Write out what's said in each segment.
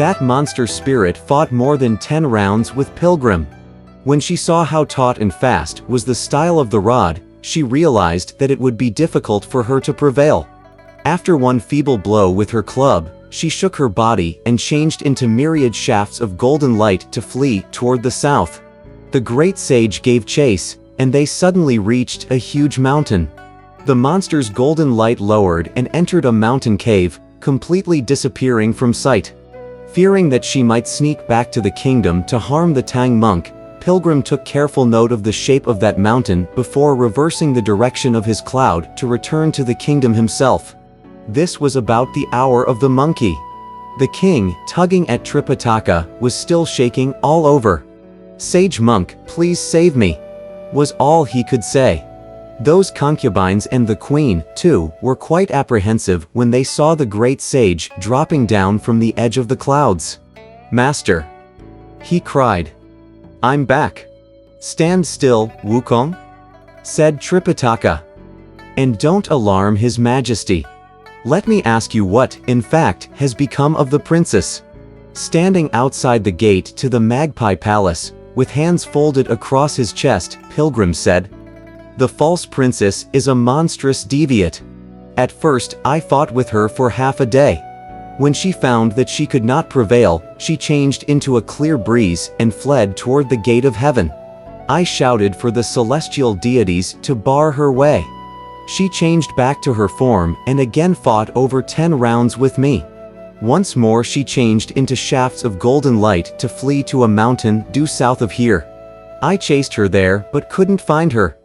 That monster spirit fought more than 10 rounds with Pilgrim. When she saw how taut and fast was the style of the rod, she realized that it would be difficult for her to prevail. After one feeble blow with her club, she shook her body and changed into myriad shafts of golden light to flee toward the south. The great sage gave chase, and they suddenly reached a huge mountain. The monster's golden light lowered and entered a mountain cave, completely disappearing from sight. Fearing that she might sneak back to the kingdom to harm the Tang monk, Pilgrim took careful note of the shape of that mountain before reversing the direction of his cloud to return to the kingdom himself. This was about the hour of the monkey. The king, tugging at Tripitaka, was still shaking all over. "Sage monk, please save me," was all he could say. Those concubines and the queen, too, were quite apprehensive when they saw the great sage dropping down from the edge of the clouds. "Master," he cried. "I'm back." "Stand still, Wukong," said Tripitaka. "And don't alarm His Majesty. Let me ask you what, in fact, has become of the princess." Standing outside the gate to the Magpie Palace, with hands folded across his chest, Pilgrim said, "The false princess is a monstrous deviate. At first, I fought with her for half a day. When she found that she could not prevail, she changed into a clear breeze and fled toward the gate of heaven. I shouted for the celestial deities to bar her way. She changed back to her form and again fought over 10 rounds with me. Once more she changed into shafts of golden light to flee to a mountain due south of here. I chased her there but couldn't find her.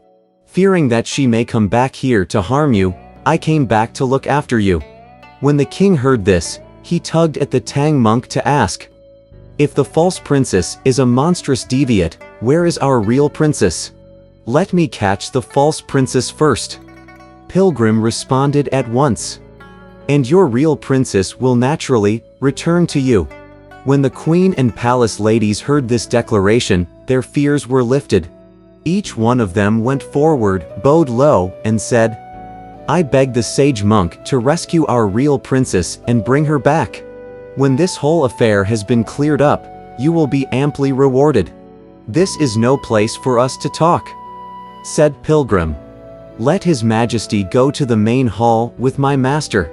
Fearing that she may come back here to harm you, I came back to look after you." When the king heard this, he tugged at the Tang monk to ask, "If the false princess is a monstrous deviate, where is our real princess? Let me catch the false princess first." Pilgrim responded at once, "And your real princess will naturally return to you." When the queen and palace ladies heard this declaration, their fears were lifted. Each one of them went forward, bowed low, and said, "I beg the sage monk to rescue our real princess and bring her back. When this whole affair has been cleared up, you will be amply rewarded." "This is no place for us to talk," said Pilgrim. "Let His Majesty go to the main hall with my master.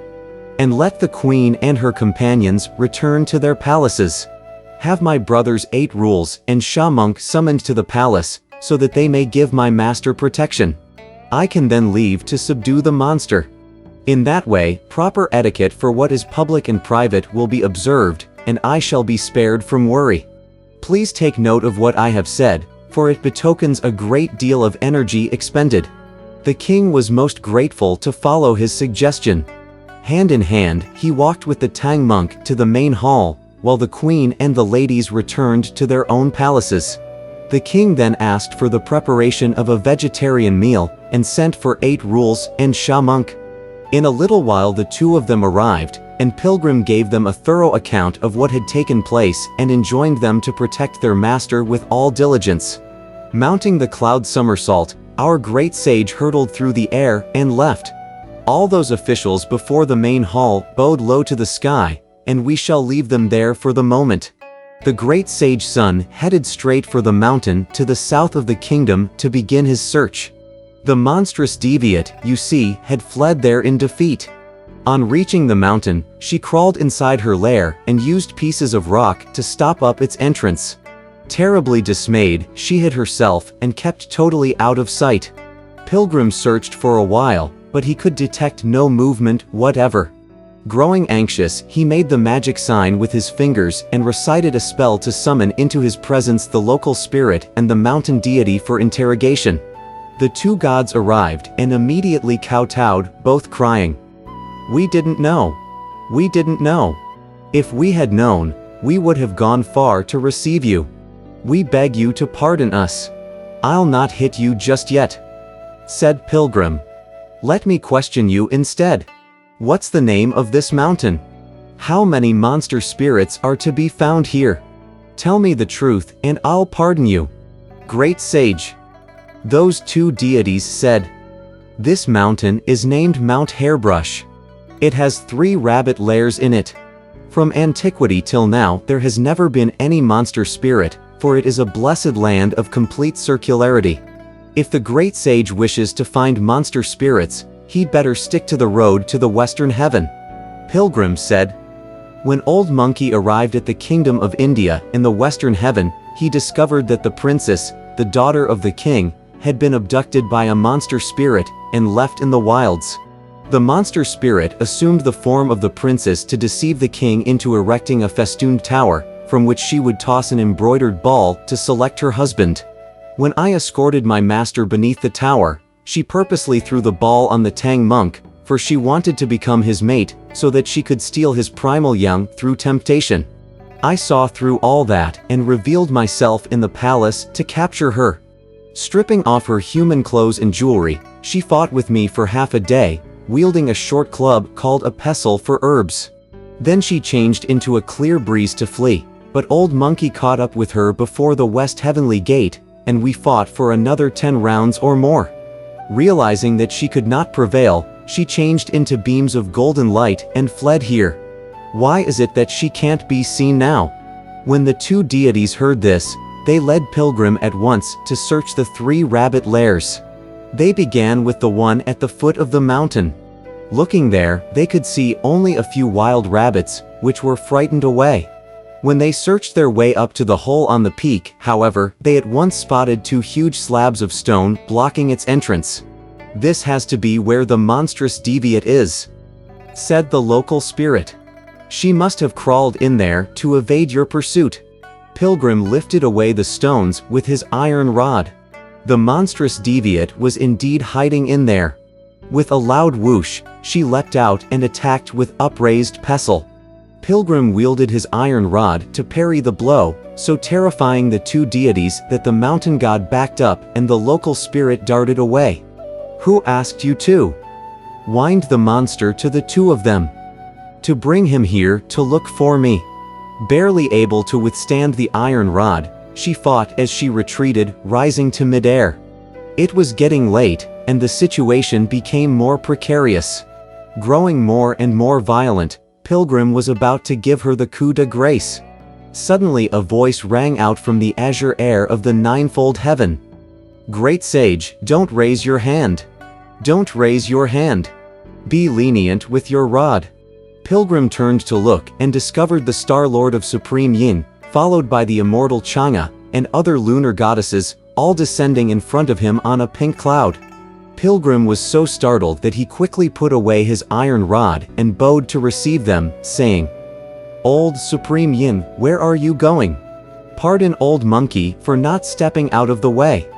And let the queen and her companions return to their palaces. Have my brother's 8 rules and Sha monk summoned to the palace, so that they may give my master protection. I can then leave to subdue the monster. In that way, proper etiquette for what is public and private will be observed, and I shall be spared from worry. Please take note of what I have said, for it betokens a great deal of energy expended." The king was most grateful to follow his suggestion. Hand in hand, he walked with the Tang monk to the main hall, while the queen and the ladies returned to their own palaces. The king then asked for the preparation of a vegetarian meal, and sent for 8 rules and Sha monk. In a little while the 2 of them arrived, and Pilgrim gave them a thorough account of what had taken place and enjoined them to protect their master with all diligence. Mounting the cloud somersault, our great sage hurtled through the air and left. All those officials before the main hall bowed low to the sky, and we shall leave them there for the moment. The great sage Sun headed straight for the mountain to the south of the kingdom to begin his search. The monstrous deviate, you see, had fled there in defeat. On reaching the mountain, she crawled inside her lair and used pieces of rock to stop up its entrance. Terribly dismayed, she hid herself and kept totally out of sight. Pilgrim searched for a while, but he could detect no movement whatever. Growing anxious, he made the magic sign with his fingers and recited a spell to summon into his presence the local spirit and the mountain deity for interrogation. The 2 gods arrived and immediately kowtowed, both crying, "We didn't know. We didn't know. If we had known, we would have gone far to receive you. We beg you to pardon us. I'll not hit you just yet," said Pilgrim. "Let me question you instead. What's the name of this mountain? How many monster spirits are to be found here? Tell me the truth and I'll pardon you." "Great sage," those 2 deities said, "this mountain is named Mount Hairbrush. It has 3 rabbit lairs in it. From antiquity till now there has never been any monster spirit, for it is a blessed land of complete circularity. If the great sage wishes to find monster spirits, he'd better stick to the road to the western heaven. Pilgrim said. When Old Monkey arrived at the Kingdom of India in the western heaven, he discovered that the princess, the daughter of the king, had been abducted by a monster spirit and left in the wilds. The monster spirit assumed the form of the princess to deceive the king into erecting a festooned tower, from which she would toss an embroidered ball to select her husband. When I escorted my master beneath the tower, she purposely threw the ball on the Tang monk, for she wanted to become his mate, so that she could steal his primal young through temptation. I saw through all that and revealed myself in the palace to capture her. Stripping off her human clothes and jewelry, she fought with me for half a day, wielding a short club called a pestle for herbs. Then she changed into a clear breeze to flee, but Old Monkey caught up with her before the West Heavenly Gate, and we fought for another 10 rounds or more. Realizing that she could not prevail, she changed into beams of golden light and fled here. Why is it that she can't be seen now? When the two deities heard this, they led Pilgrim at once to search the 3 rabbit lairs. They began with the one at the foot of the mountain. Looking there, they could see only a few wild rabbits, which were frightened away. When they searched their way up to the hole on the peak, however, they at once spotted 2 huge slabs of stone blocking its entrance. This has to be where the monstrous deviate is, said the local spirit. She must have crawled in there to evade your pursuit. Pilgrim lifted away the stones with his iron rod. The monstrous deviate was indeed hiding in there. With a loud whoosh, she leapt out and attacked with upraised pestle. Pilgrim wielded his iron rod to parry the blow, so terrifying the 2 deities that the mountain god backed up and the local spirit darted away. Who asked you to? Whined the monster to the 2 of them. To bring him here to look for me. Barely able to withstand the iron rod, she fought as she retreated, rising to midair. It was getting late, and the situation became more precarious. Growing more and more violent, Pilgrim was about to give her the coup de grace. Suddenly a voice rang out from the azure air of the ninefold heaven. Great sage, don't raise your hand. Don't raise your hand. Be lenient with your rod. Pilgrim turned to look and discovered the Star Lord of Supreme Yin, followed by the immortal Chang'e, and other lunar goddesses, all descending in front of him on a pink cloud. Pilgrim was so startled that he quickly put away his iron rod and bowed to receive them, saying, Old Supreme Yin, where are you going? Pardon Old Monkey for not stepping out of the way.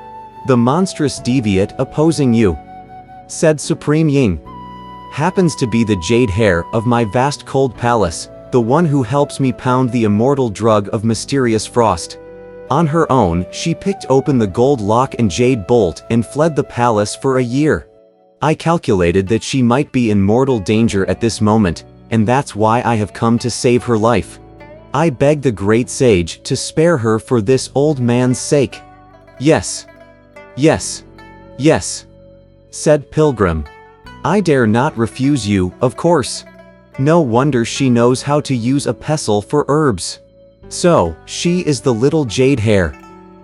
The monstrous deviate opposing you, said Supreme Yin, happens to be the jade hare of my vast cold palace, the one who helps me pound the immortal drug of mysterious frost. On her own, she picked open the gold lock and jade bolt and fled the palace for a year. I calculated that she might be in mortal danger at this moment, and that's why I have come to save her life. I beg the great sage to spare her for this old man's sake. Yes. Yes. Yes, said Pilgrim. I dare not refuse you, of course. No wonder she knows how to use a pestle for herbs. So, she is the little jade hare.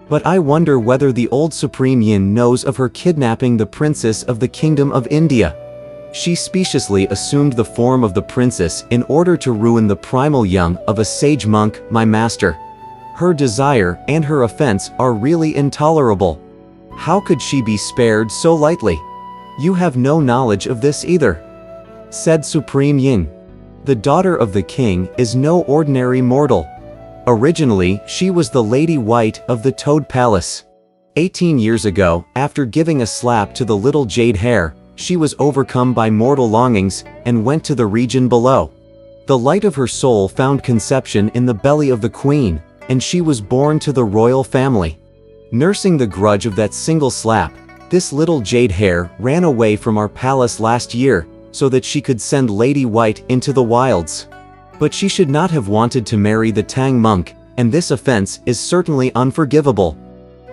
But I wonder whether the old Supreme Yin knows of her kidnapping the princess of the Kingdom of India. She speciously assumed the form of the princess in order to ruin the primal young of a sage monk, my master. Her desire and her offense are really intolerable. How could she be spared so lightly? You have no knowledge of this either, said Supreme Yin. The daughter of the king is no ordinary mortal. Originally, she was the Lady White of the Toad Palace. 18 years ago, after giving a slap to the little jade hare, she was overcome by mortal longings and went to the region below. The light of her soul found conception in the belly of the queen, and she was born to the royal family. Nursing the grudge of that single slap, this little jade hare ran away from our palace last year, so that she could send Lady White into the wilds. But she should not have wanted to marry the Tang monk, and this offense is certainly unforgivable.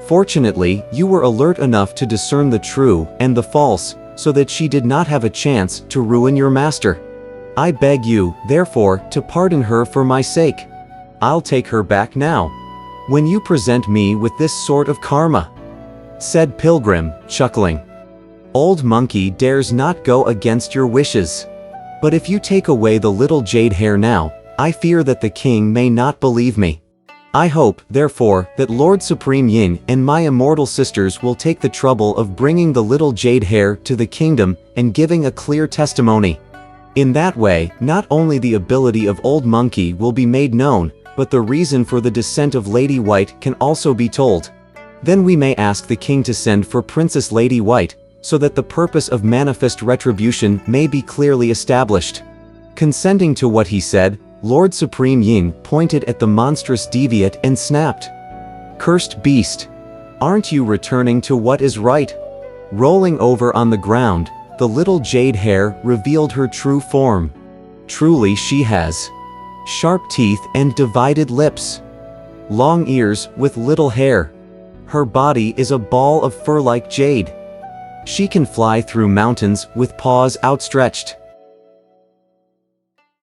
Fortunately, you were alert enough to discern the true and the false, so that she did not have a chance to ruin your master. I beg you, therefore, to pardon her for my sake. I'll take her back now, when you present me with this sort of karma," said Pilgrim, chuckling. "Old Monkey dares not go against your wishes. But if you take away the little jade hair now, I fear that the king may not believe me. I hope, therefore, that Lord Supreme Yin and my immortal sisters will take the trouble of bringing the little jade hair to the kingdom and giving a clear testimony. In that way, not only the ability of Old Monkey will be made known, but the reason for the descent of Lady White can also be told. Then we may ask the king to send for Princess Lady White, so that the purpose of manifest retribution may be clearly established." Consenting to what he said, Lord Supreme Yin pointed at the monstrous deviate and snapped, "Cursed beast! Aren't you returning to what is right?" Rolling over on the ground, the little jade hair revealed her true form. Truly she has sharp teeth and divided lips, long ears with little hair. Her body is a ball of fur like jade. She can fly through mountains with paws outstretched.